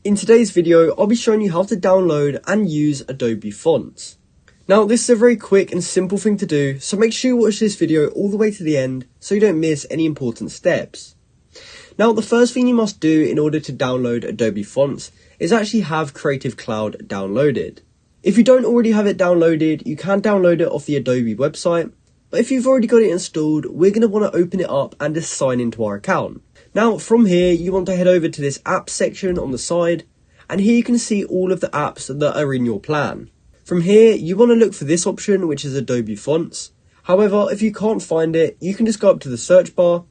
In today's video, I'll be showing you how to download and use Adobe fonts. Now, this is a very quick and simple thing to do, so make sure you watch this video all the way to the end so you don't miss any important steps. Now, the first thing you must do in order to download Adobe fonts is actually have Creative Cloud downloaded. If you don't already have it downloaded, you can download it off the Adobe website, but if you've already got it installed, we're going to want to open it up and just sign into our account. Now, from here, you want to head over to this apps section on the side, and here you can see all of the apps that are in your plan. From here, you want to look for this option, which is Adobe Fonts. However, if you can't find it, you can just go up to the search bar,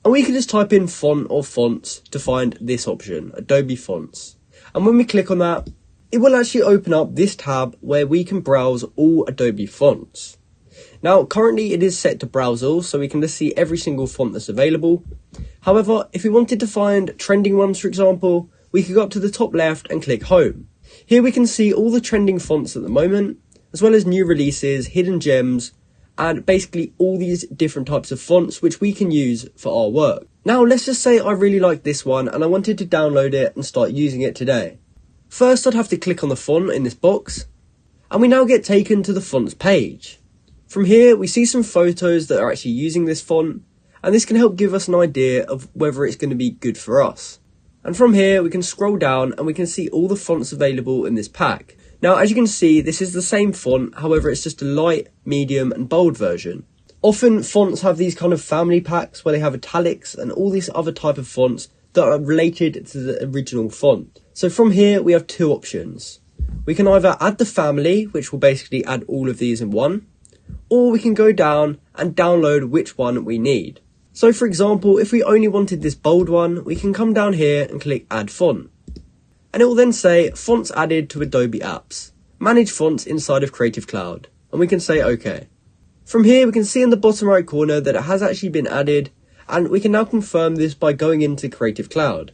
and we can just type in font or fonts to find this option, Adobe Fonts. And when we click on that, it will actually open up this tab where we can browse all Adobe fonts. Now, currently it is set to browse all, so we can just see every single font that's available. However, if we wanted to find trending ones, for example, we could go up to the top left and click home. Here we can see all the trending fonts at the moment, as well as new releases, hidden gems, and basically all these different types of fonts which we can use for our work. Now, let's just say I really like this one and I wanted to download it and start using it today. First, I'd have to click on the font in this box, and we now get taken to the fonts page. From here, we see some photos that are actually using this font, and this can help give us an idea of whether it's going to be good for us. And from here, we can scroll down and we can see all the fonts available in this pack. Now, as you can see, this is the same font, however, it's just a light, medium and bold version. Often, fonts have these kind of family packs where they have italics and all these other type of fonts that are related to the original font. So from here, we have two options. We can either add the family, which will basically add all of these in one, or we can go down and download which one we need. So for example, if we only wanted this bold one, we can come down here and click add font. And it will then say fonts added to Adobe apps, manage fonts inside of Creative Cloud. And we can say OK. From here, we can see in the bottom right corner that it has actually been added, and we can now confirm this by going into Creative Cloud.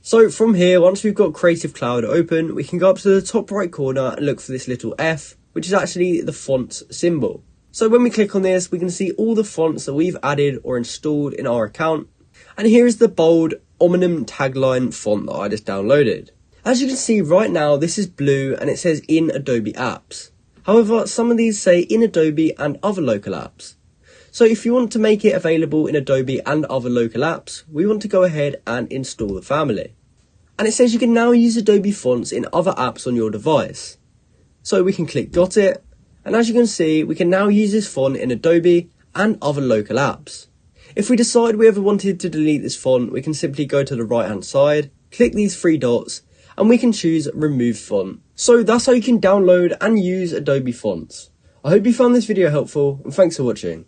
So from here, once we've got Creative Cloud open, we can go up to the top right corner and look for this little F, which is actually the font symbol. So when we click on this, we can see all the fonts that we've added or installed in our account. And here is the bold Omnium tagline font that I just downloaded. As you can see right now, this is blue and it says in Adobe apps. However, some of these say in Adobe and other local apps. So if you want to make it available in Adobe and other local apps, we want to go ahead and install the family. And it says you can now use Adobe fonts in other apps on your device. So we can click got it. And as you can see, we can now use this font in Adobe and other local apps. If we decide we ever wanted to delete this font, we can simply go to the right hand side, click these three dots, and we can choose remove font. So that's how you can download and use Adobe fonts. I hope you found this video helpful, and thanks for watching.